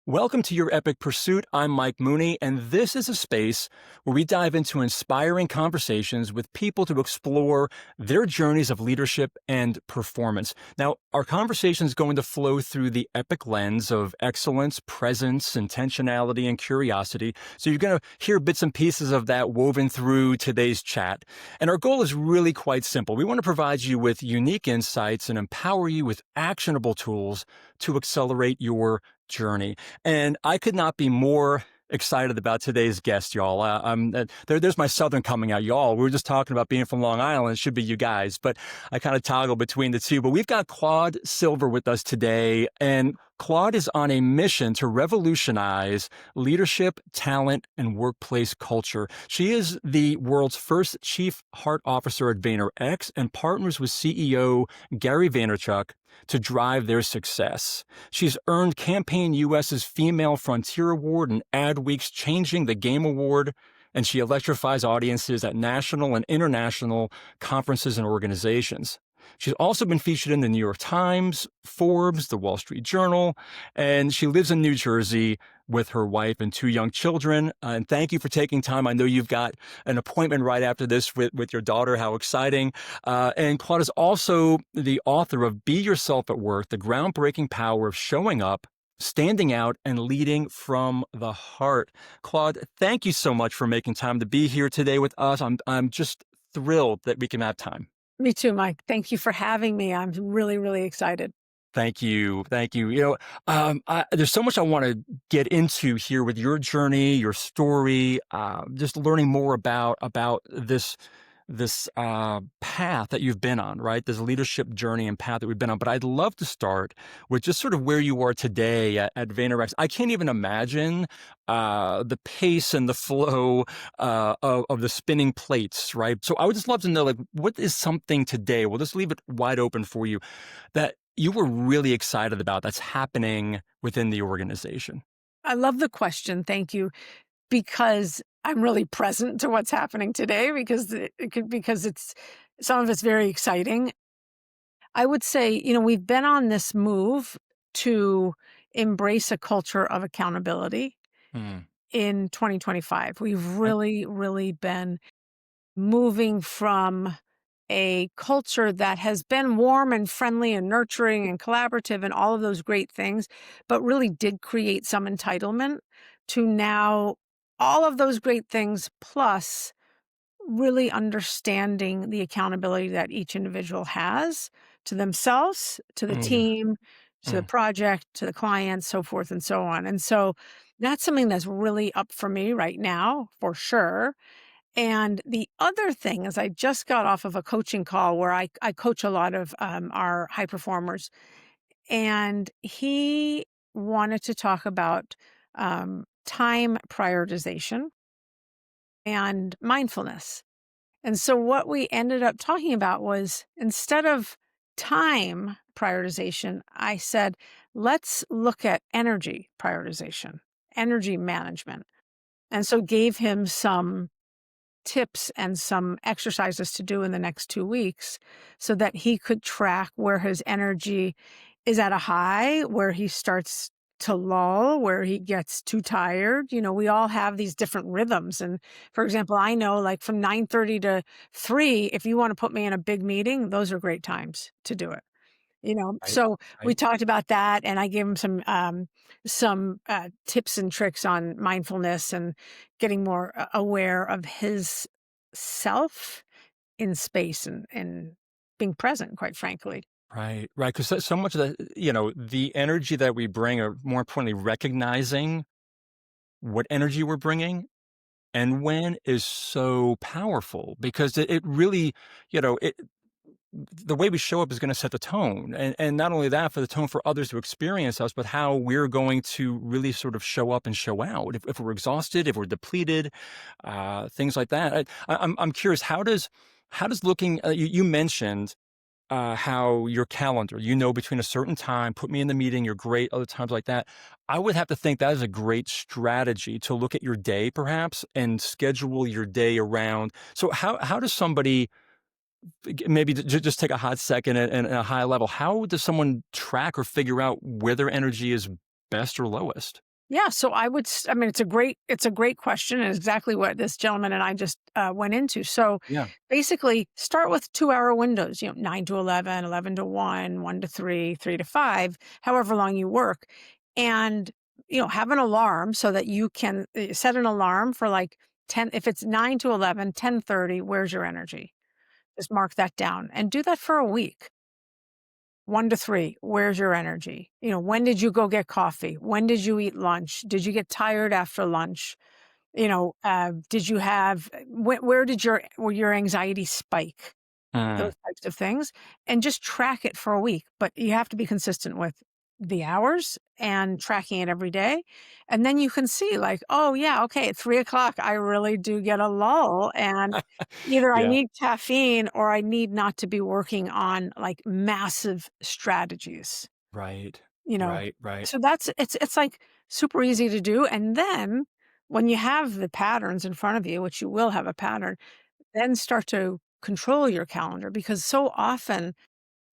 Welcome to Your Epic Pursuit. I'm Mike Mooney, and this is a space where we dive into inspiring conversations with people to explore their journeys of leadership and performance. Now, our conversation is going to flow through the epic lens of excellence, presence, intentionality, and curiosity. So you're going to hear bits and pieces of that woven through today's chat. And our goal is really quite simple. We want to provide you with unique insights and empower you with actionable tools to accelerate your journey. And I could not be more excited about today's guest, y'all. There's my Southern coming out, y'all. We were just talking about being from Long Island. It should be you guys, but I kind of toggle between the two. But we've got Claude Silver with us today, and Claude is on a mission to revolutionize leadership, talent, and workplace culture. She is the world's first chief heart officer at VaynerX and partners with CEO Gary Vaynerchuk to drive their success. She's earned Campaign US's Female Frontier Award and Adweek's Changing the Game Award, and she electrifies audiences at national and international conferences and organizations. She's also been featured in the New York Times, Forbes, the Wall Street Journal, and she lives in New Jersey with her wife and two young children. And thank you for taking time. I know you've got an appointment right after this with your daughter. How exciting. And Claude is also the author of Be Yourself at Work, the groundbreaking power of showing up, standing out, and leading from the heart. Claude, thank you so much for making time to be here today with us. I'm just thrilled that we can have time. Me too, Mike. Thank you for having me. I'm really, really excited. Thank you. Thank you. There's so much I want to get into here with your journey, your story, just learning more about this path that you've been on, right? This leadership journey and path that we've been on. But I'd love to start with just sort of where you are today at VaynerX. I can't even imagine the pace and the flow of the spinning plates, right? So I would just love to know, like, what is something today? We'll just leave it wide open for you that you were really excited about that's happening within the organization. I love the question. Thank you. Because I'm really present to what's happening today because it's some of it's very exciting. I would say, we've been on this move to embrace a culture of accountability Hmm. in 2025. We've Right. really, really been moving from a culture that has been warm and friendly and nurturing and collaborative and all of those great things, but really did create some entitlement to now all of those great things, plus really understanding the accountability that each individual has to themselves, to the Mm, team, to the mm. project, to the client, so forth and so on. And so that's something that's really up for me right now, for sure. And the other thing is I just got off of a coaching call where I coach a lot of our high performers. And he wanted to talk about time prioritization and mindfulness. And so what we ended up talking about was, instead of time prioritization, I said, let's look at energy prioritization, energy management. And so gave him some tips and some exercises to do in the next 2 weeks so that he could track where his energy is at a high, where he starts to lull, where he gets too tired. We all have these different rhythms. And for example, I know, like, from 9:30 to 3, if you want to put me in a big meeting, those are great times to do it. Right, So we right. talked about that, and I gave him some tips and tricks on mindfulness and getting more aware of his self in space and being present, quite frankly. Right, right. Because so much of the energy that we bring, or more importantly, recognizing what energy we're bringing and when, is so powerful because it really, it the way we show up is going to set the tone. And not only that, for the tone for others to experience us, but how we're going to really sort of show up and show out. If we're exhausted, if we're depleted, things like that. I'm curious, how does looking, you mentioned how your calendar, between a certain time, put me in the meeting, you're great, other times like that. I would have to think that is a great strategy to look at your day perhaps and schedule your day around. So how does somebody, maybe just take a hot second and a high level, how does someone track or figure out where their energy is best or lowest? Yeah, so I mean, it's a great question, and exactly what this gentleman and I just went into. So Yeah. basically, start with 2 hour windows. 9 to 11, 11 to 1, 1 to 3, 3 to 5, however long you work, and have an alarm so that you can set an alarm for like 10. If it's 9 to 11, 10:30. Where's your energy? Just mark that down and do that for a week. 1 to 3, where's your energy? When did you go get coffee? When did you eat lunch? Did you get tired after lunch? Did you have where did your anxiety spike? Mm. Those types of things, and just track it for a week, but you have to be consistent with the hours and tracking it every day, and then you can see like, "Oh, yeah, okay, at 3 o'clock, I really do get a lull, and either I Yeah. need caffeine or I need not to be working on, like, massive strategies." Right. You know? Right. Right. So it's, like, super easy to do, and then when you have the patterns in front of you, which you will have a pattern, then start to control your calendar because so often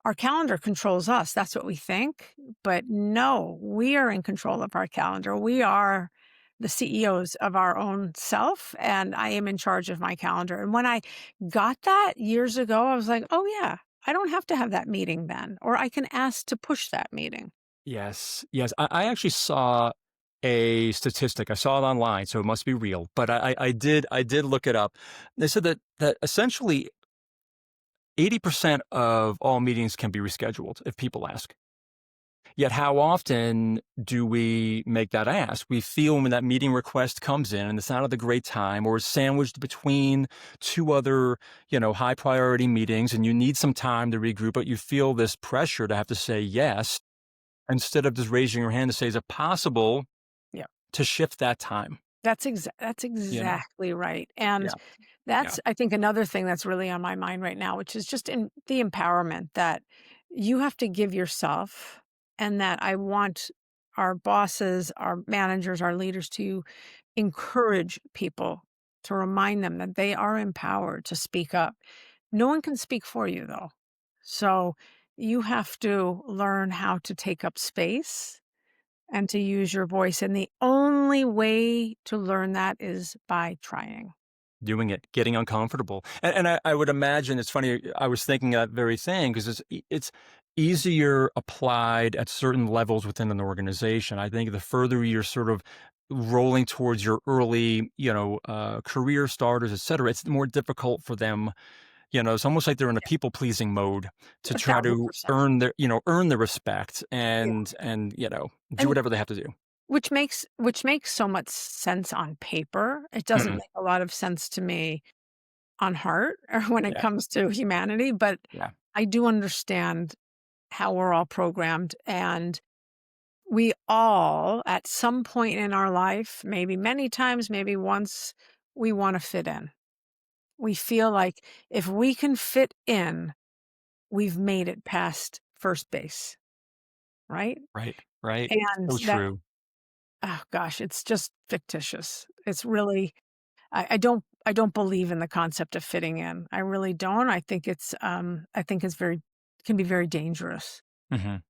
our calendar controls us. That's what we think. But no, we are in control of our calendar. We are the CEOs of our own self, and I am in charge of my calendar. And when I got that years ago, I was like, oh, yeah, I don't have to have that meeting then, or I can ask to push that meeting. Yes. Yes. I actually saw a statistic. I saw it online, so it must be real. But I did look it up. They said that essentially 80% of all meetings can be rescheduled if people ask. Yet how often do we make that ask? We feel when that meeting request comes in and it's not at a great time or is sandwiched between two other, high priority meetings and you need some time to regroup, but you feel this pressure to have to say yes instead of just raising your hand to say, is it possible Yeah. to shift that time? That's You know? exactly right. And Yeah. Yeah. that's, I think, another thing that's really on my mind right now, which is just in the empowerment that you have to give yourself, and that I want our bosses, our managers, our leaders to encourage people, to remind them that they are empowered to speak up. No one can speak for you, though. So you have to learn how to take up space and to use your voice. And the only way to learn that is by trying. Doing it, getting uncomfortable. And I would imagine it's funny. I was thinking that very thing because it's easier applied at certain levels within an organization. I think the further you're sort of rolling towards your early, career starters, et cetera, it's more difficult for them. It's almost like they're in a people pleasing mode to A try thousand to percent. earn the respect Yeah. and do And whatever they have to do. which makes so much sense on paper. It doesn't Mhm. make a lot of sense to me on heart or when it Yeah. comes to humanity, but Yeah. I do understand how we're all programmed, and we all at some point in our life, maybe many times, maybe once, we want to fit in. We feel like if we can fit in, we've made it past first base, right? Right. Right. And So that, true. oh gosh, it's just fictitious. It's really, I don't believe in the concept of fitting in. I really don't. I think it's very, can be very dangerous. Mhm.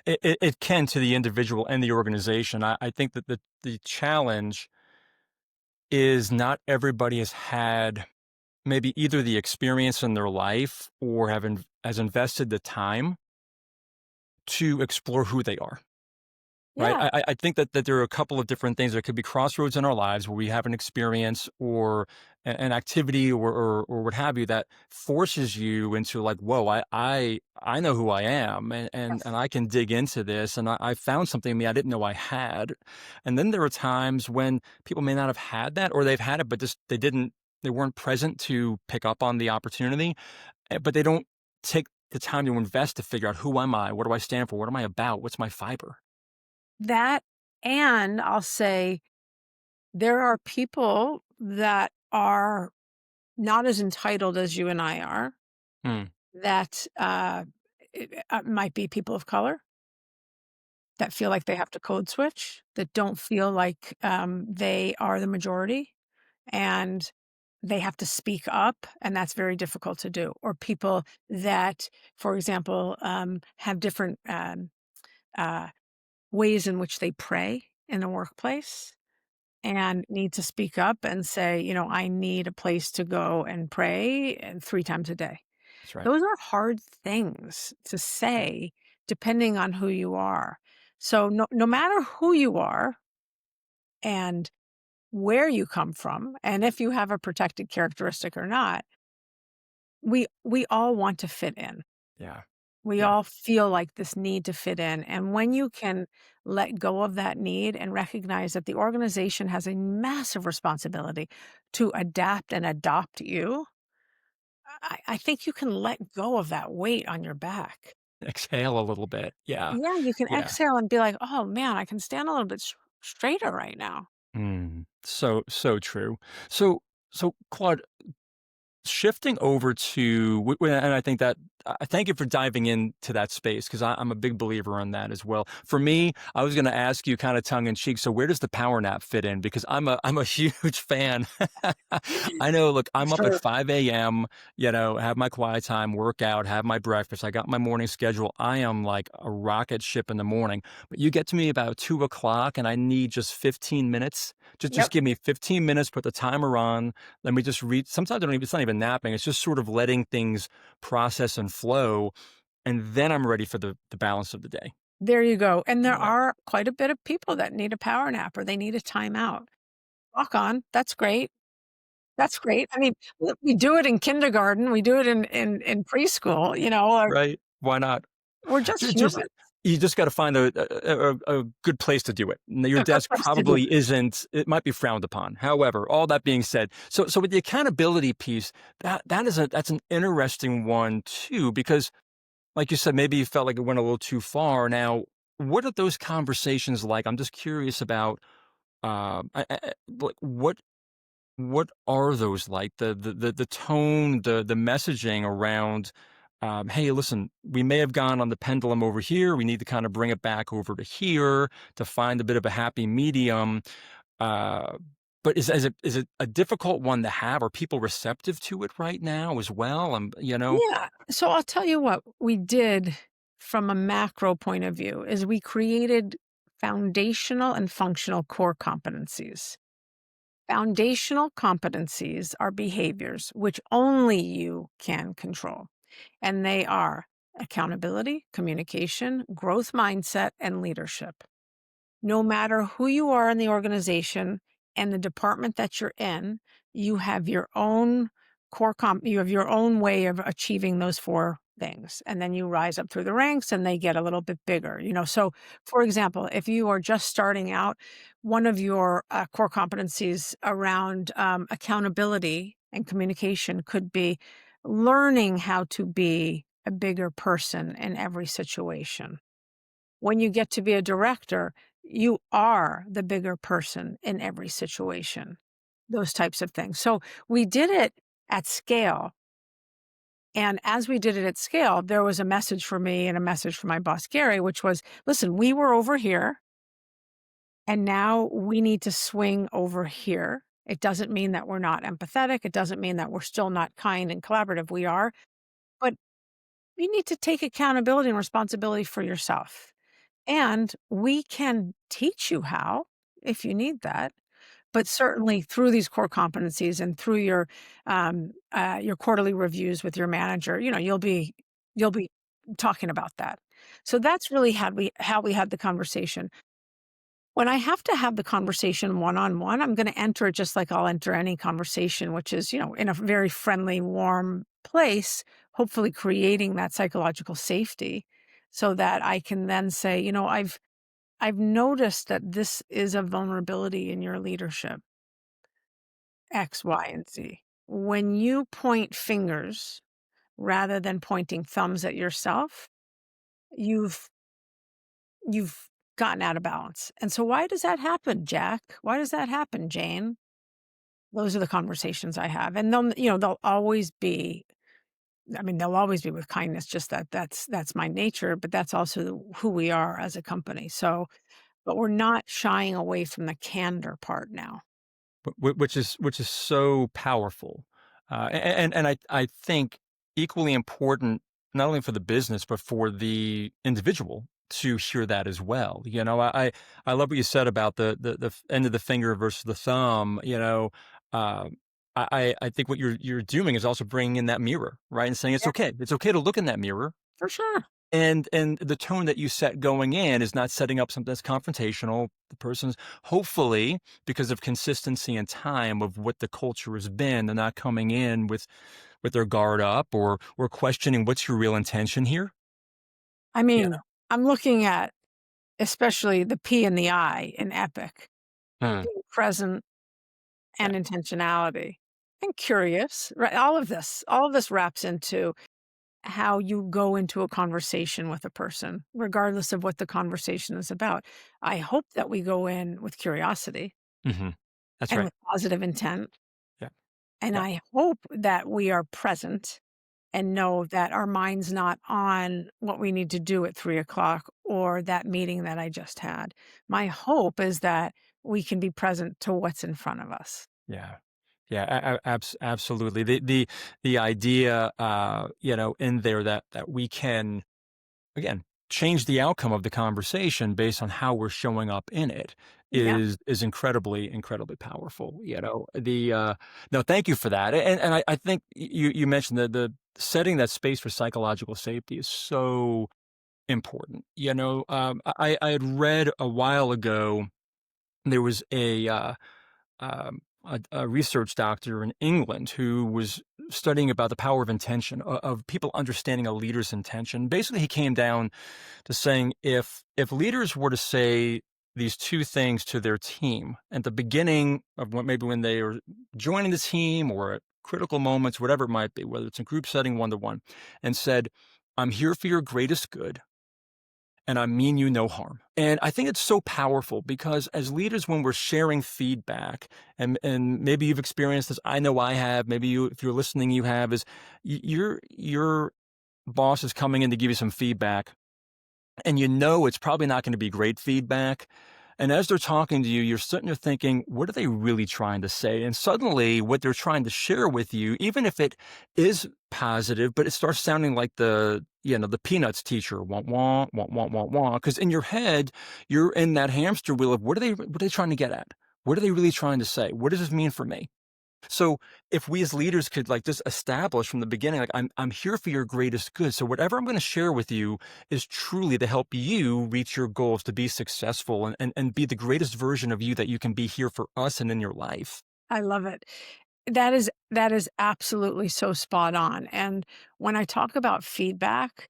It can to the individual and the organization. I think that the challenge is not everybody has had maybe either the experience in their life or has invested the time to explore who they are. Right. Yeah. I think that there are a couple of different things. There could be crossroads in our lives where we have an experience or an activity or what have you that forces you into like, whoa, I know who I am and Yes. I can dig into this and I found something in me I didn't know I had. And then there are times when people may not have had that or they've had it, but just they weren't present to pick up on the opportunity, but they don't take the time to invest to figure out who am I? What do I stand for? What am I about? What's my fiber? That, and I'll say there are people that are not as entitled as you and I are, Hmm. that might be people of color that feel like they have to code switch, that don't feel like they are the majority and they have to speak up. And that's very difficult to do. Or people that, for example, have different uh, ways in which they pray. in the workplace and need to speak up and say, I need a place to go and pray and 3 times a day. That's right. Those are hard things to Yeah. say depending on who you are. So no matter who you are and where you come from, and if you have a protected characteristic or not, we all want to fit in. Yeah. We Yeah. all feel like this need to fit in. And when you can let go of that need and recognize that the organization has a massive responsibility to adapt and adopt you, I think you can let go of that weight on your back. Exhale a little bit. Yeah. Yeah, you can Yeah. exhale and be like, oh man, I can stand a little bit straighter right now. So, so true. So Claude, shifting over to, and I think that I thank you for diving into that space because I'm a big believer in that as well. For me, I was going to ask you kind of tongue in cheek. So where does the power nap fit in? Because I'm a huge fan. I know. Look, I'm up at Sure. 5 a.m. Have my quiet time, work out, have my breakfast. I got my morning schedule. I am like a rocket ship in the morning. But you get to me about 2 o'clock, and I need just 15 minutes. Just Yep. give me 15 minutes. Put the timer on, let me just read. Sometimes I don't even, it's not even napping. It's just sort of letting things process and flow. And then I'm ready for the balance of the day. There you go. And there Yeah. are quite a bit of people that need a power nap or they need a timeout. Rock on. That's great. That's great. I mean, we do it in kindergarten, we do it in preschool, or Right. Why not? we're just Just humans. you just got to find a good place to do it. Your A good desk place to do probably it. isn't. It might be frowned upon. However, all that being said, so with the accountability piece, that's an interesting one too, because like you said, maybe you felt like it went a little too far. Now, what are those conversations like? I'm just curious about, like what are those like? The tone, the messaging around, hey, listen, we may have gone on the pendulum over here. We need to kind of bring it back over to here to find a bit of a happy medium. Uh, but is it a difficult one to have? Are people receptive to it right now as well? Yeah. So I'll tell you what we did from a macro point of view is we created foundational and functional core competencies. Foundational competencies are behaviors which only you can control, and they are accountability, communication, growth mindset, and leadership. No matter who you are in the organization and the department that you're in, you have your own you have your own way of achieving those 4 things. And then you rise up through the ranks and they get a little bit bigger. So for example, if you are just starting out, one of your core competencies around accountability and communication could be learning how to be a bigger person in every situation. When you get to be a director, you are the bigger person in every situation, those types of things. So we did it at scale. And as we did it at scale, there was a message for me and a message for my boss, Gary, which was listen, we were over here and now we need to swing over here. It doesn't mean that we're not empathetic. It doesn't mean that we're still not kind and collaborative. We are, but you need to take accountability and responsibility for yourself. And we can teach you how if you need that, but certainly through these core competencies and through your quarterly reviews with your manager, you'll be talking about that. So that's really how we had the conversation. When I have to have the conversation one on one, I'm going to enter it just like I'll enter any conversation, which is in a very friendly, warm place, hopefully creating that psychological safety, so that I can then say, I've noticed that this is a vulnerability in your leadership, X, Y, and Z. When you point fingers rather than pointing thumbs at yourself, you've you've gotten out of balance. And so why does that happen, Jack? Why does that happen, Jane? Those are the conversations I have. And they'll always be, I mean, they'll always be with kindness, just that's my nature, but that's also who we are as a company. So, but we're not shying away from the candor part now. Which is so powerful, and I think equally important not only for the business but for the individual to hear that as well. I love what you said about the end of the finger versus the thumb. Uh, I think what you're doing is also bringing in that mirror, right, and saying it's Yeah, okay. It's okay to look in that mirror, for sure. and the tone that you set going in is not setting up something that's confrontational. The person's hopefully, because of consistency and time of what the culture has been, they're not coming in with their guard up or questioning what's your real intention here. I Yeah. mean, I'm looking at especially the P and the I in Epic, Mm, being present yeah. and intentionality and curious, right? All of this wraps into how you go into a conversation with a person, regardless of what the conversation is about. I hope that we go in with curiosity Hmm. That's and right. with positive intent. Yeah. And Yeah. I hope that we are present and know that our mind's not on what we need to do at 3 o'clock or that meeting that I just had. My hope is that we can be present to what's in front of us. Yeah. Yeah, absolutely. The idea, in there that we can, again, change the outcome of the conversation based on how we're showing up in it Yeah, is incredibly powerful. No, thank you for that. And I think you mentioned the setting that space for psychological safety is so important. I had read a while ago there was a research doctor in England who was studying about the power of intention, of people understanding a leader's intention. Basically, he came down to saying if leaders were to say these two things to their team at the beginning of maybe when they are joining the team or at critical moments, whatever it might be, whether it's a group setting, one to one, and said, "I'm here for your greatest good and I mean you no harm." And I think it's so powerful because as leaders, when we're sharing feedback, and maybe you've experienced this, I know I have, maybe you, if you're listening, you have, is your boss is coming in to give you some feedback, and it's probably not going to be great feedback. And as they're talking to you, you're sitting there thinking, what are they really trying to say? And suddenly, what they're trying to share with you, even if it is positive, but it starts sounding like the Peanuts teacher, wah, wah, wah, wah, wah, wah. Because in your head, you're in that hamster wheel of what are they trying to get at? What are they really trying to say? What does this mean for me? So if we as leaders could like just establish from the beginning, like I'm here for your greatest good. So whatever I'm going to share with you is truly to help you reach your goals, to be successful and be the greatest version of you that you can be here for us and in your life. I love it. That is absolutely so spot on. And when I talk about feedback,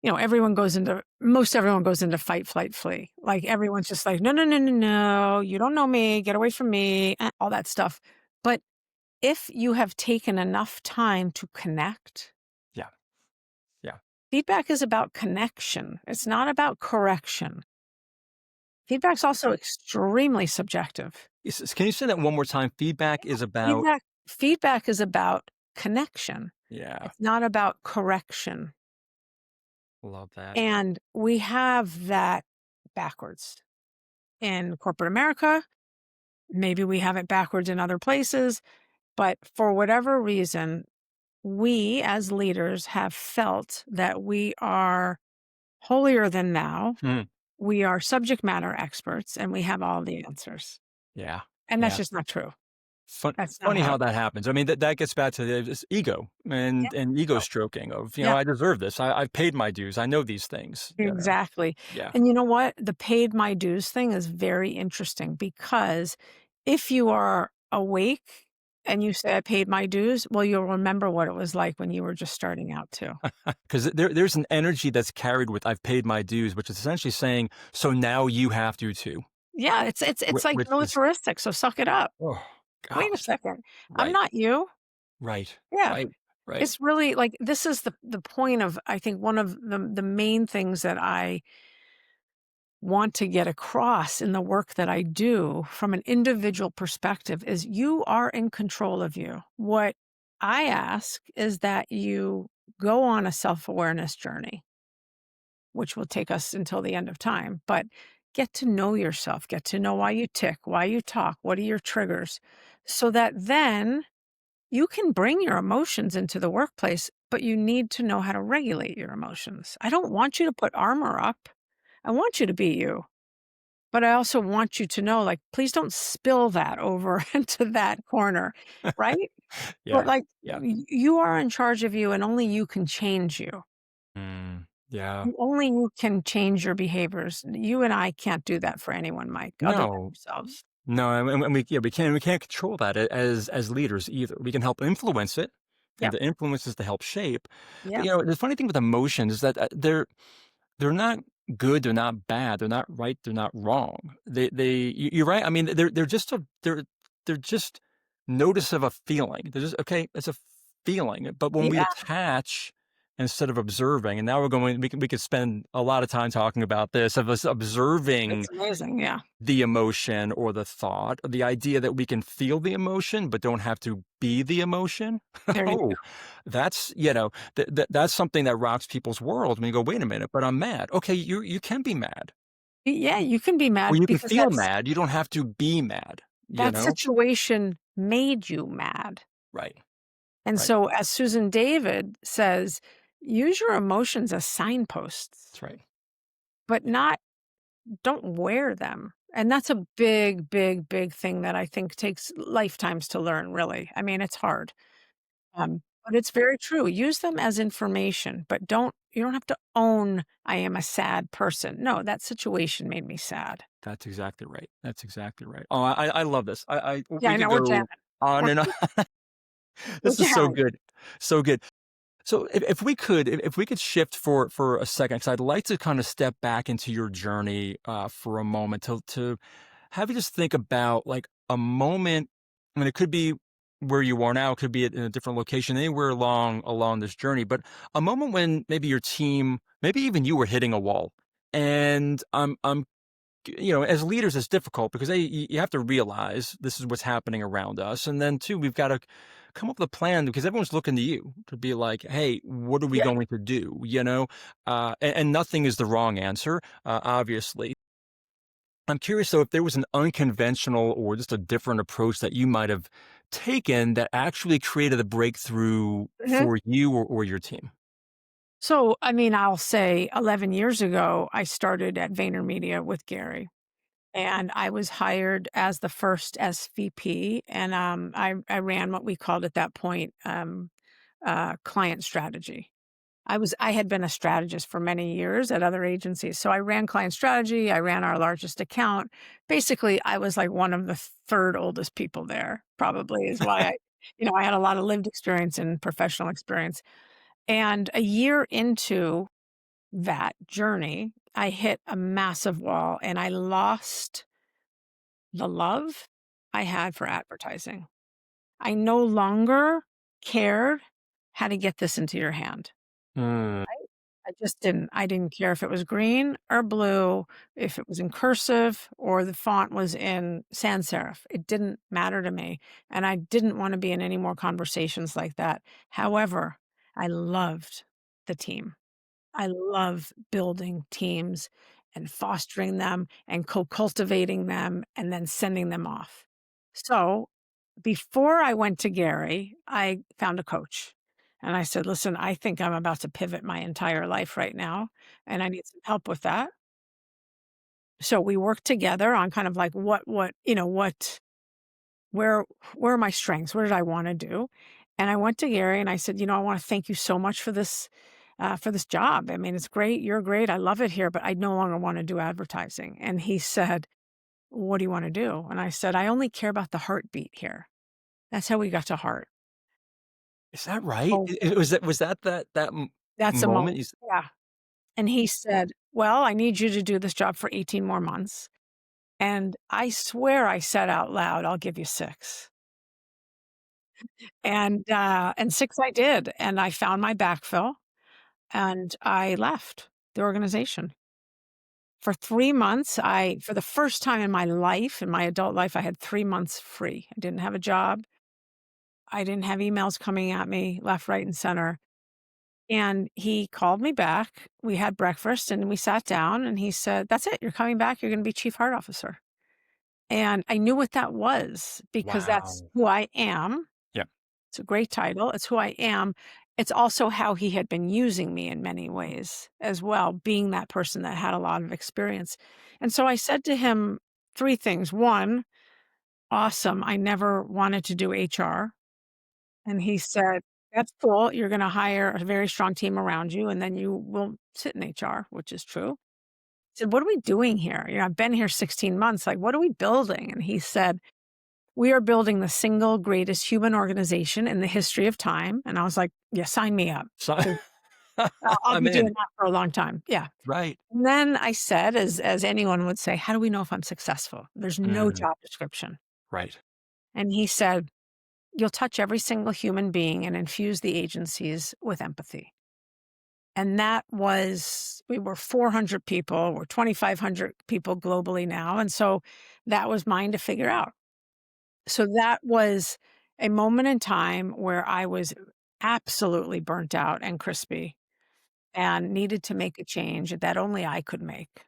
most everyone goes into fight, flight, flee. Like everyone's just like, no, no, no, no, no, you don't know me, get away from me, all that stuff. But if you have taken enough time to connect, Yeah. Yeah. feedback is about connection. It's not about correction. Feedback's also extremely subjective. Can you say that one more time? Feedback is about, Feedback is about connection. yeah, It's not about correction. love that. And we have that backwards in corporate America. Maybe we have it backwards in other places, but for whatever reason, we as leaders have felt that we are holier than thou. Hmm. We are subject matter experts and we have all the answers. Yeah. And that's Yeah. just not true. That's not Funny how how it that works. happens. I mean, that gets back to this ego Yeah. and ego Oh, stroking of, yeah. I deserve this. I've paid my dues. I know these things. Exactly. Yeah. And you know what? The paid my dues thing is very interesting because if you are awake and you say, I paid my dues, well, you'll remember what it was like when you were just starting out too. Because there's an energy that's carried with "I've paid my dues," which is essentially saying, "So now you have to too," Yeah, it's like which is, militaristic. So suck it up. oh Wait a gosh, second. I'm right, not you. right, Yeah. right, right. It's really like this is the point of I think one of the main things that I want to get across in the work that I do from an individual perspective is you are in control of you. What I ask is that you go on a self-awareness journey, which will take us until the end of time, but get to know yourself, get to know why you tick, why you talk, what are your triggers, so that then you can bring your emotions into the workplace, but you need to know how to regulate your emotions. I don't want you to put armor up. I want you to be you, but I also want you to know, like, please don't spill that over into that corner, right? But, Yeah. like, Yeah. you are in charge of you, and only you can change you. Yeah. Only you can change your behaviors. You and I can't do that for anyone, Mike, other than No. ourselves. No, and we can't control that as leaders either. We can help influence it, and Yep, the influence is to help shape. But, yep, the funny thing with emotions is that, they're not good, they're not bad, they're not right, they're not wrong. You're right. I mean, they're just notice of a feeling. They're just okay, it's a feeling. But when we yeah, attach instead of observing, and now we could spend a lot of time talking about this, of us observing it's amazing, yeah. the emotion or the thought, the idea that we can feel the emotion but don't have to be the emotion. There you Oh, go. that's, that's something that rocks people's world. When you go, wait a minute, but I'm mad. Okay, you can be mad, Yeah, you can be or mad you can because feel mad. You don't have to be mad. that situation made you mad. Right, And right. so, as Susan David says, use your emotions as signposts, That's right. but not don't wear them. And that's a big, big, big thing that I think takes lifetimes to learn, really. I mean, it's hard. But it's very true. Use them as information, but you don't have to own I am a sad person. No, that situation made me sad. That's exactly right. That's exactly right. Oh, I love this. Yeah, We I could know we're jamming. go on We're and on. we're This is so jamming. good, so good. So if we could shift for a second, because I'd like to kind of step back into your journey for a moment to have you just think about like a moment. I mean, it could be where you are now, it could be in a different location, anywhere along this journey, but a moment when maybe your team, maybe even you were hitting a wall. And I'm as leaders, it's difficult because you have to realize this is what's happening around us. And then, two, we've got to come up with a plan because everyone's looking to you to be like, hey, what are we Yeah. going to do? And nothing is the wrong answer, obviously. I'm curious, though, if there was an unconventional or just a different approach that you might have taken that actually created a breakthrough Mhm. for you or your team. So, I mean, I'll say 11 years ago, I started at VaynerMedia with Gary, and I was hired as the first SVP, and I ran what we called at that point client strategy. I had been a strategist for many years at other agencies. So I ran client strategy, I ran our largest account. Basically, I was like one of the third oldest people there, probably is why I had a lot of lived experience and professional experience. And a year into that journey, I hit a massive wall and I lost the love I had for advertising. I no longer cared how to get this into your hand. Mm, I just didn't. I didn't care if it was green or blue, if it was in cursive or the font was in sans serif. It didn't matter to me, and I didn't wanna be in any more conversations like that. However, I loved the team. I love building teams and fostering them and co-cultivating them and then sending them off. So, before I went to Gary, I found a coach. And I said, "Listen, I think I'm about to pivot my entire life right now, and I need some help with that." So we worked together on kind of like what where where are my strengths? What did I wanna do? And I went to Gary and I said, "I wanna thank you so much for this job. I mean, it's great. You're great. I love it here, but I no longer wanna do advertising." And he said, "What do you wanna do?" And I said, "I only care about the heartbeat here." That's how we got to heart. is that right? Oh, Was that that's a moment. moment? Yeah. And he said, "Well, I need you to do this job for 18 more months." And I swear I said out loud, "I'll give you 6." And 6 I did, and I found my backfill, and I left the organization. For 3 months, for the first time in my life, in my adult life, I had 3 months free. I didn't have a job. I didn't have emails coming at me left, right, and center. And he called me back. We had breakfast, and we sat down, and he said, "That's it. You're coming back. You're gonna be chief heart officer." And I knew what that was because that's Wow. who I am. Yeah. It's a great title. It's who I am. it's also how he had been using me in many ways as well, being that person that had a lot of experience. And so I said to him 3 things. 1, "Awesome, I never wanted to do HR." And he said, "That's cool. You're gonna hire a very strong team around you, and then you will sit in HR," which is true. I said, "What are we doing here? I've been here 16 months. Like, what are we building?" And he said, "We are building the single greatest human organization in the history of time." And I was like, "Yeah, sign me up. So 'Cause I'll I'm be in. doing that for a long time." Yeah. Right. And then I said, as anyone would say, "How do we know if I'm successful? There's no Mm, job description." right. And he said, "You'll touch every single human being and infuse the agencies with empathy." And that was we were 400 people, we're 2,500 people globally now, and so that was mine to figure out. So that was a moment in time where I was absolutely burnt out and crispy and needed to make a change that only I could make.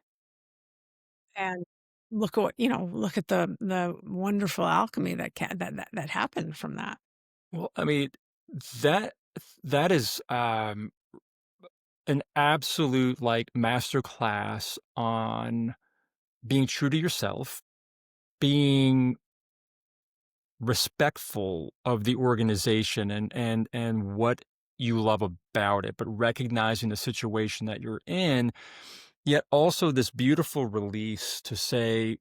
And look at look at the wonderful alchemy that happened from that. Well, I mean, that that is, an absolute, like, masterclass on being true to yourself, being respectful of the organization and what you love about it, but recognizing the situation that you're in, yet also this beautiful release to say,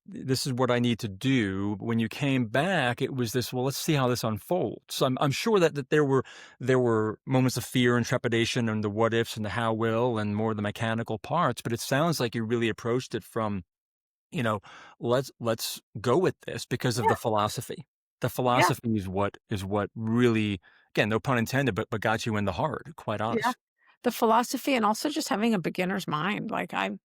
this is what I need to do. When you came back, it was this, well, let's see how this unfolds. So I'm sure that there were moments of fear and trepidation and the what ifs and the how will and more of the mechanical parts, but it sounds like you really approached it from, you know, let's go with this because of Yeah, the philosophy. The yeah, philosophy is what really, again, no pun intended, but got you in the heart, quite yeah. honest. The philosophy and also just having a beginner's mind. Like I'm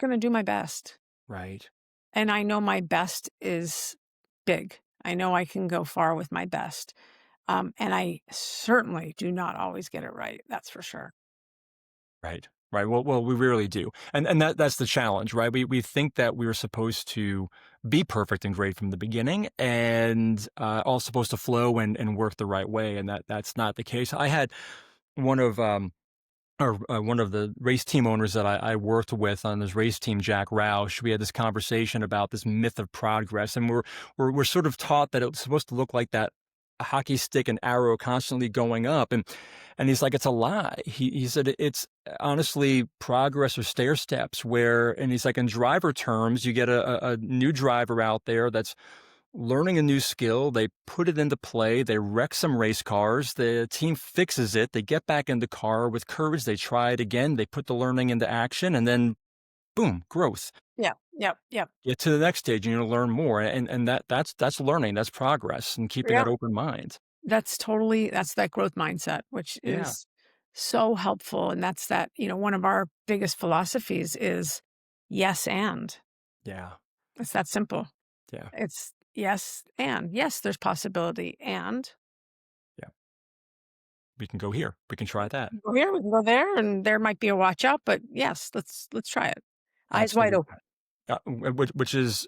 gonna do my best. Right. And I know my best is big. I know I can go far with my best. And I certainly do not always get it right. That's for sure. Right. Right. Well, we rarely do, and that's the challenge, right? We think that we are supposed to be perfect and great from the beginning, and all supposed to flow and work the right way, and that's not the case. I had one of one of the race team owners that I worked with on this race team, Jack Roush. We had this conversation about this myth of progress, and we're sort of taught that it's supposed to look like that hockey stick and arrow constantly going up, and he's like, it's a lie. He said it's honestly progress or stair steps where, and he's like, in driver terms, you get a new driver out there that's learning a new skill, they put it into play, they wreck some race cars, the team fixes it, they get back in the car with courage, they try it again, they put the learning into action, and then boom, growth. Yeah. Yep. Yep. Get to the next stage and you'll learn more. And that's learning, that's progress and keeping Yeah. that open mind. That's that growth mindset, which Yeah. is so helpful. And that's that, one of our biggest philosophies is yes and. Yeah. It's that simple. Yeah. It's yes and. Yes, there's possibility. And Yeah. We can go here. We can try that. we can go here, we can go there, and there might be a watch out, but yes, let's try it. Eyes wide Absolutely. open. Which is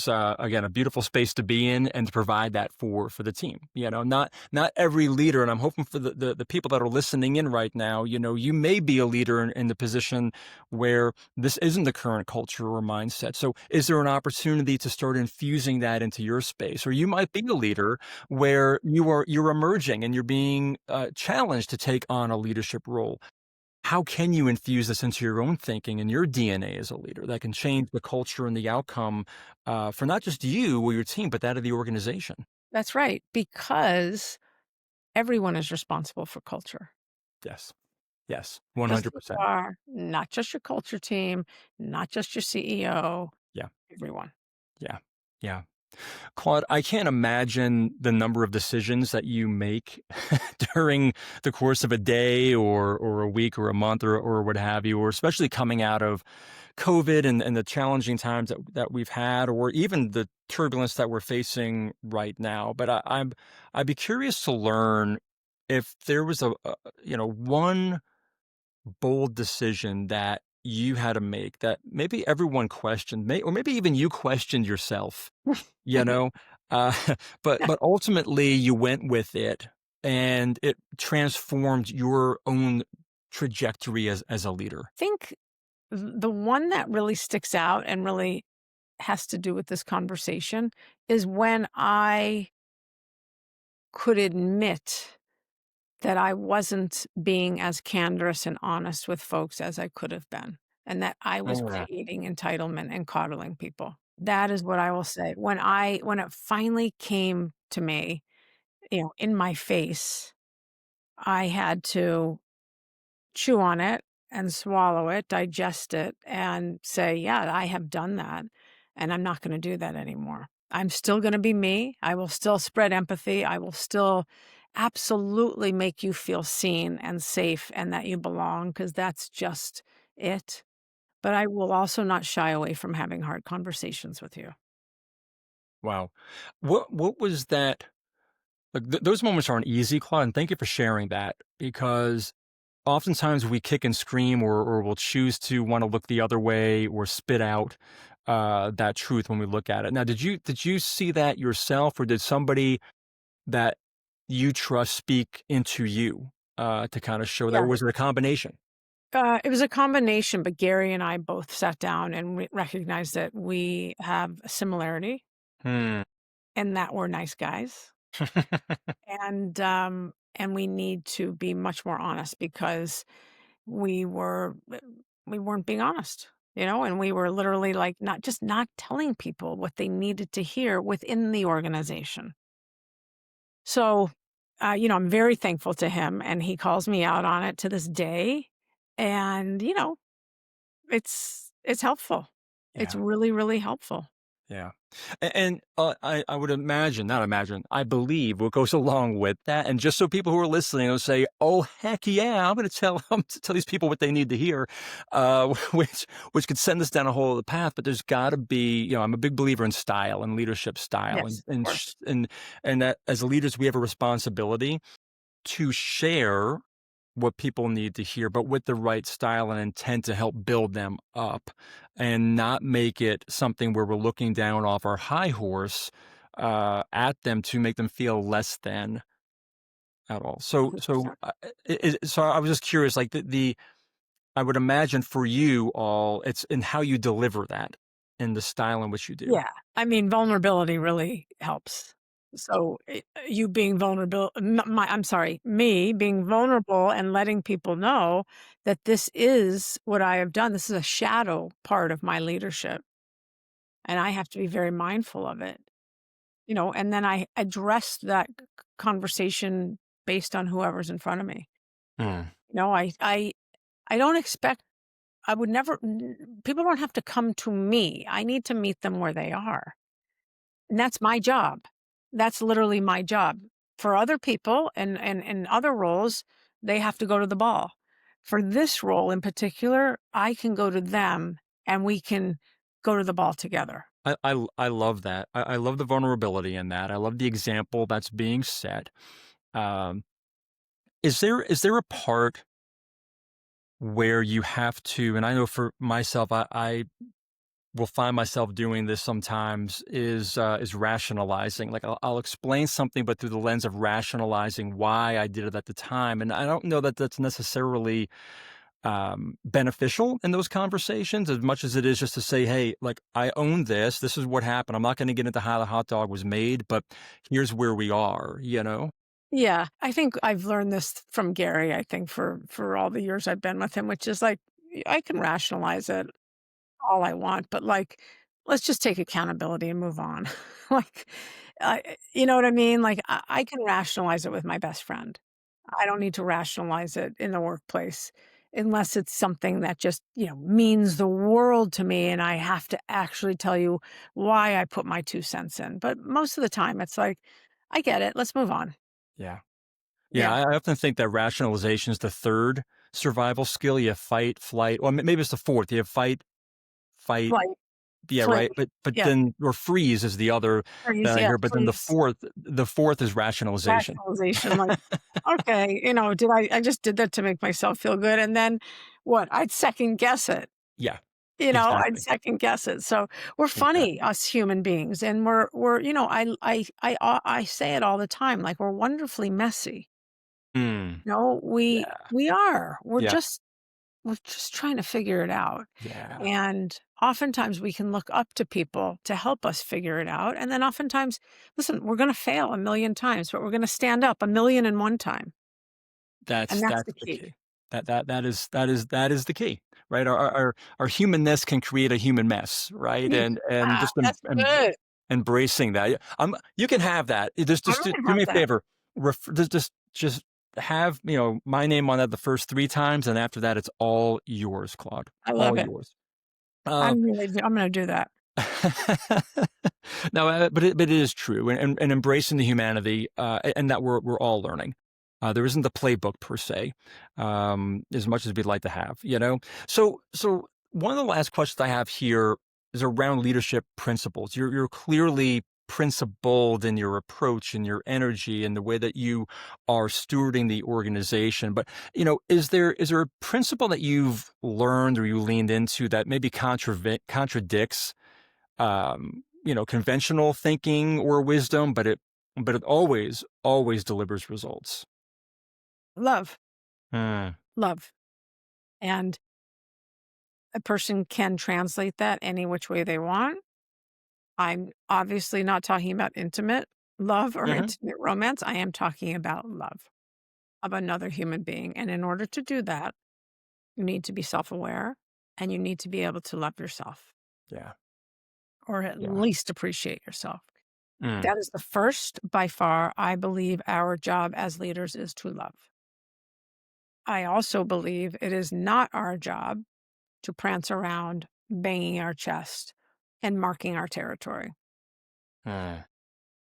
again a beautiful space to be in and to provide that for the team. Not every leader, and I'm hoping for the people that are listening in right now. You may be a leader in the position where this isn't the current culture or mindset. So, is there an opportunity to start infusing that into your space, or you might be a leader where you're emerging and you're being challenged to take on a leadership role? How can you infuse this into your own thinking and your DNA as a leader that can change the culture and the outcome for not just you or your team, but that of the organization? That's right, because everyone is responsible for culture. Yes. Yes. Just as you 100%. are, not just your culture team, not just your CEO, Yeah. everyone. Yeah. Yeah. Claude, I can't imagine the number of decisions that you make during the course of a day or a week or a month or what have you, or especially coming out of COVID and the challenging times that we've had, or even the turbulence that we're facing right now. But I'd be curious to learn if there was one bold decision that you had to make that maybe everyone questioned, or maybe even you questioned yourself, you know, uh, but ultimately you went with it. and it transformed your own trajectory as a leader? Think the one that really sticks out and really has to do with this conversation is when I could admit that I wasn't being as candorous and honest with folks as I could have been, and that I was Oh. creating entitlement and coddling people. That is what I will say. When it finally came to me, in my face, I had to chew on it and swallow it, digest it, and say, "Yeah, I have done that, and I'm not gonna do that anymore. I'm still gonna be me. I will still spread empathy. I will still absolutely make you feel seen and safe and that you belong, because that's just it. But I will also not shy away from having hard conversations with you." Wow. What was that like, those moments aren't easy, Claude, and thank you for sharing that because oftentimes we kick and scream or we'll choose to wanna look the other way or spit out, that truth when we look at it. Now, did you see that yourself, or did somebody that you trust speak into you, to kinda show that, Yeah. or was it a combination? It was a combination, but Gary and I both sat down and we recognized that we have a similarity Hmm. and that we're nice guys. And we need to be much more honest because we were we weren't being honest, and we were literally like not telling people what they needed to hear within the organization. So, I'm very thankful to him and he calls me out on it to this day. And, it's helpful. It's Yeah. really, really helpful. Yeah. And, I would imagine not imagine, I believe what goes along with that, and just so people who are listening will say, "Oh, heck yeah, I'm gonna tell 'em to tell these people what they need to hear," which could send us down a whole other path, but there's gotta be I'm a big believer in style and leadership style, Yes, of course. and that as leaders, we have a responsibility to share what people need to hear, but with the right style and intent to help build them up and not make it something where we're looking down off our high horse at them to make them feel less than at all. So 100%. so I was just curious, like the I would imagine for you all, it's in how you deliver that in the style in which you do. Yeah. I mean, vulnerability really helps. So, you being vulnerable, I'm sorry, me being vulnerable and letting people know that this is what I have done. This is a shadow part of my leadership, and I have to be very mindful of it, and then I address that conversation based on whoever's in front of me. Mm. I don't expect, I would never, people don't have to come to me. I need to meet them where they are. And that's my job. That's literally my job. For other people and other roles, they have to go to the ball. For this role in particular, I can go to them and we can go to the ball together. I love that. I love the vulnerability in that. I love the example that's being set. Um, is there a part where you have to, and I know for myself, I will find myself doing this sometimes, is rationalizing. Like I'll explain something, but through the lens of rationalizing why I did it at the time, and I don't know that that's necessarily beneficial in those conversations as much as it is just to say, hey, like I own this. This is what happened. I'm not going to get into how the hot dog was made, but here's where we are. You know? Yeah, I think I've learned this from Gary, I think for all the years I've been with him, which is like I can rationalize it all I want, but like let's just take accountability and move on. Like you know what I mean? Like I can rationalize it with my best friend. I don't need to rationalize it in the workplace unless it's something that just, means the world to me and I have to actually tell you why I put my 2 cents in. But most of the time it's like I get it. Let's move on. Yeah. Yeah. Yeah. I often think that rationalization is the third survival skill. You have fight, flight, or maybe it's the fourth. You have fight. Flight, Yeah, flee. right. But Yeah. then or freeze is the other Freeze. that I Yeah. hear. But then the Please. fourth is rationalization. Rationalization. Like, okay, did I just did that to make myself feel good. And then what? I'd second guess it. Yeah. I'd Exactly. second guess it. So we're funny, Exactly. us human beings, and we're I say it all the time, like we're wonderfully messy. Mm. No, Yeah. we are. Yeah. We're just trying to figure it out. Yeah. And oftentimes we can look up to people to help us figure it out. And then oftentimes, listen, we're going to fail a million times, but we're going to stand up a million and one time. And that's That's the the key. key. That is the key, right? Our humanness can create a human mess, right? Yeah, And just that's good. embracing that. Yeah, you can have that. I'm Just going to do have me a that. favor. Just have my name on that the first 3 times, and after that, it's all yours, Claude. I love All it. yours. Uh, I'm going to do that. no, but it is true, and embracing the humanity, and that we're all learning. There isn't a playbook per se, as much as we'd like to have, you know. So one of the last questions I have here is around leadership principles. You're clearly principled in your approach and your energy and the way that you are stewarding the organization. But is there a principle that you've learned or you leaned into that maybe contradicts conventional thinking or wisdom, but it always delivers results. Love, Mm, love. And a person can translate that any which way they want. I'm obviously not talking about intimate love or mhm, intimate romance. I am talking about love of another human being. And in order to do that, you need to be self aware and you need to be able to love yourself yeah, or at yeah, least appreciate yourself. mm, That is the first, by far, I believe our job as leaders is to love. I also believe it is not our job to prance around banging our chest and marking our territory. mm,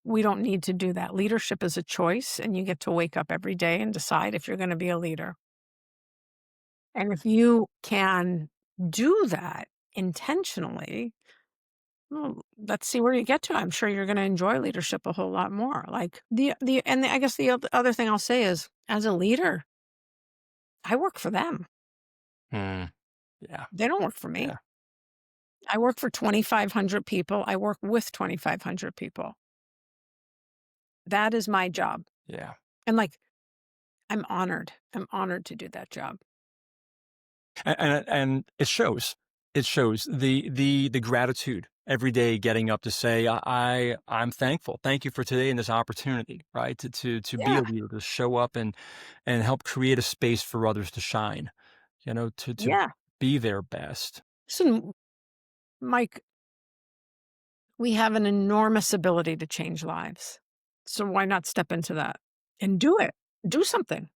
We don't need to do that. Leadership is a choice, and you get to wake up every day and decide if you're going to be a leader. And if you can do that intentionally, well, let's see where you get to. I'm sure you're going to enjoy leadership a whole lot more. Like I guess the other thing I'll say is, as a leader, I work for them. mm, yeah, They don't work for yeah, me. I work for 2,500 people. I work with 2,500 people. That is my job. yeah. And like, I'm honored. I'm honored to do that job. And it shows. It shows the gratitude every day, getting up to say, I'm thankful. Thank you for today and this opportunity, right? To be Yeah. a leader, to show up and help create a space for others to shine, to Yeah. be their best. Listen, Mike, we have an enormous ability to change lives. So why not step into that and do it? Do something.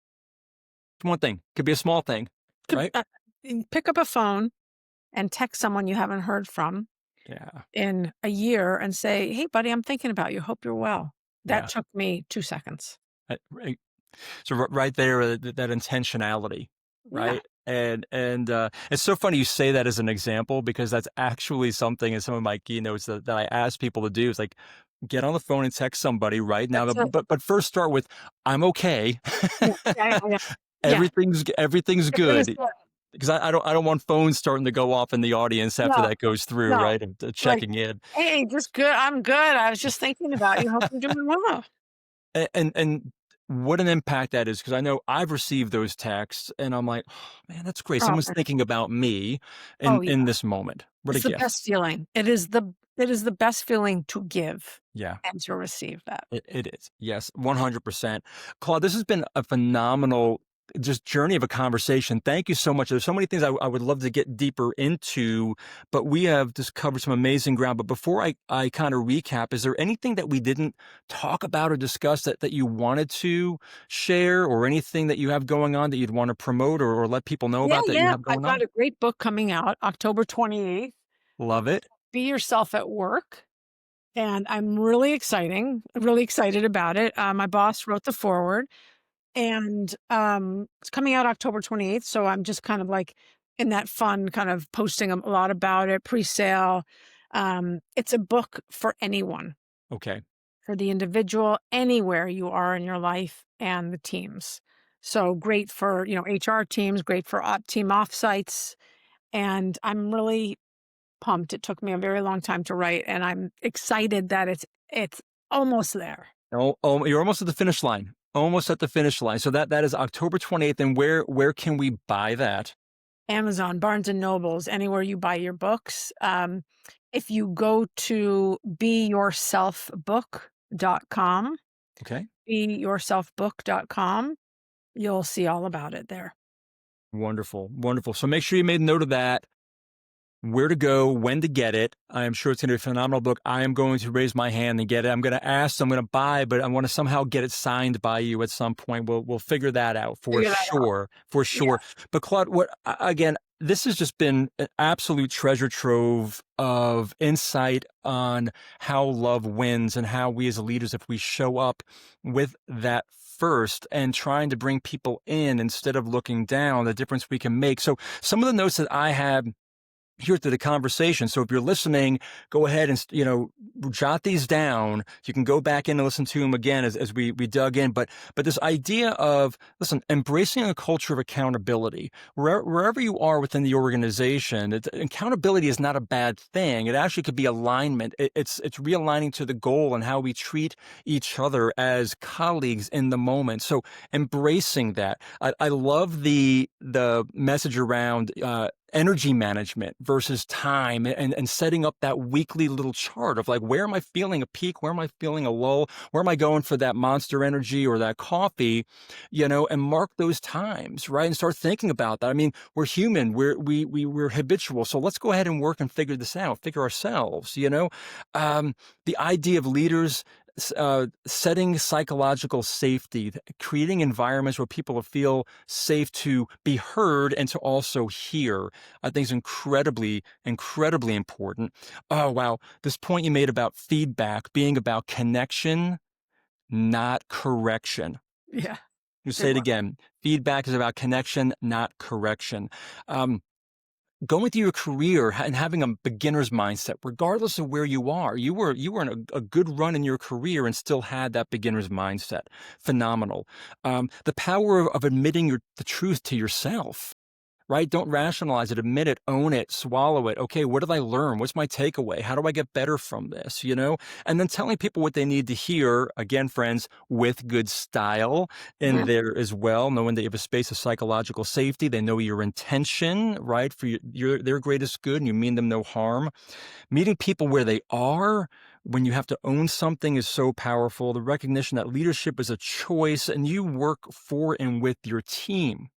One thing could be a small thing, Could, right? pick up a phone and text someone you haven't heard from Yeah, in a year and say, "Hey, buddy, I'm thinking about you. Hope you're well." That yeah. took me 2 seconds. Right. So right there, that intentionality, Yeah. right? And it's so funny you say that as an example because that's actually something in some of my keynotes that I ask people to do is like get on the phone and text somebody right now. That's it. But first start with I'm okay. Yeah. Yeah. Yeah. Yeah. Everything's Everything's good good. because I don't want phones starting to go off in the audience after No. that goes through, No. right? And Like, checking in. hey, just good. I'm good. I was just thinking about you. Hope you're doing well. And what an impact that is because I know I've received those texts and I'm like, "Oh, man, that's great. Oh, Someone's man. thinking about me Oh, in yeah. this moment. What a It's the best gift." feeling. It is the best feeling to give Yeah, and to receive that. it is. Yes, 100%. Claude, this has been a phenomenal just journey of a conversation. Thank you so much. There's so many things I would love to get deeper into, but we have just covered some amazing ground. But before I kind of recap, is there anything that we didn't talk about or discuss that you wanted to share or anything that you have going on that you'd want to promote or let people know Yeah, about that you yeah. have I've going got on? a great book coming out October 28th. Love it. Be Yourself at Work. And I'm really excited about it. My boss wrote the foreword and it's coming out October 28th. So I'm just kind of like in that fun kind of posting a lot about it, pre-sale. It's a book for anyone, Okay. for the individual, anywhere you are in your life and the teams. So great for, HR teams, great for team offsites. And I'm really pumped. It took me a very long time to write, and I'm excited that it's almost there. Oh, you're almost at the finish line. Almost at the finish line. So that is October 28th. And where can we buy that? Amazon, Barnes& and Nobles, anywhere you buy your books. If you go to beyourselfbook.com, Okay. beyourselfbook.com, you'll see all about it there. Wonderful. Wonderful. So make sure you made note of that. Where to go, when to get it. I am sure it's going to be a phenomenal book. I am going to raise my hand and get it. I'm going to ask, I'm going to buy, but I want to somehow get it signed by you at some point. We'll figure that out for Figure that out. sure, for Yeah. sure. But Claude, again, this has just been an absolute treasure trove of insight on how love wins and how we as leaders, if we show up with that first and trying to bring people in instead of looking down, the difference we can make. So some of the notes that I had here to the conversation. So if you're listening, go ahead and, jot these down. You can go back in and listen to them again as we dug in. But this idea of, listen, embracing a culture of accountability, wherever you are within the organization, accountability is not a bad thing. It actually could be alignment. It's realigning to the goal and how we treat each other as colleagues in the moment. So embracing that. I love the message around, energy management versus time, and setting up that weekly little chart of like, where am I feeling a peak? Where am I feeling a lull? Where am I going for that Monster Energy or that coffee, and mark those times, right? And start thinking about that. I mean, we're human, we're habitual. So let's go ahead and work and figure this out, figure ourselves, the idea of leaders, setting psychological safety, creating environments where people feel safe to be heard and to also hear, I think is incredibly, incredibly important. Oh, wow. This point you made about feedback being about connection, not correction. Yeah. You Good say it one. again. Feedback is about connection, not correction. Um, Going through your career and having a beginner's mindset, regardless of where you are, you were in a good run in your career and still had that beginner's mindset. Phenomenal. The power of admitting the truth to yourself, right? Don't rationalize it, admit it, own it, swallow it. Okay, what did I learn? What's my takeaway? How do I get better from this? And then telling people what they need to hear, again, friends, with good style in Mhm. there as well, knowing that you have a space of psychological safety. They know your intention, right? For their greatest good, and you mean them no harm. Meeting people where they are when you have to own something is so powerful. The recognition that leadership is a choice and you work for and with your team.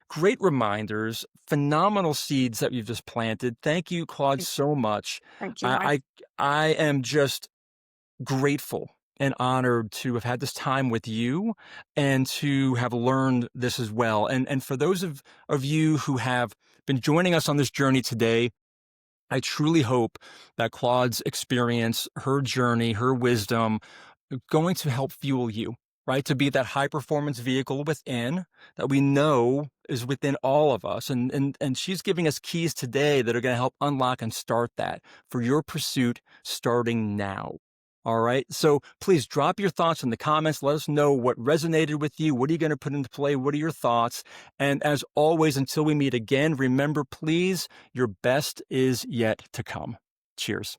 Great reminders, phenomenal seeds that you've just planted. Thank you, Claude, so much. Thank you, Mike. I am just grateful and honored to have had this time with you and to have learned this as well. And for those of you who have been joining us on this journey today, I truly hope that Claude's experience, her journey, her wisdom, going to help fuel you, right? To be that high performance vehicle within that we know is within all of us. And she's giving us keys today that are going to help unlock and start that for your pursuit starting now. All right. So please drop your thoughts in the comments. Let us know what resonated with you. What are you going to put into play? What are your thoughts? And as always, until we meet again, remember, please, your best is yet to come. Cheers.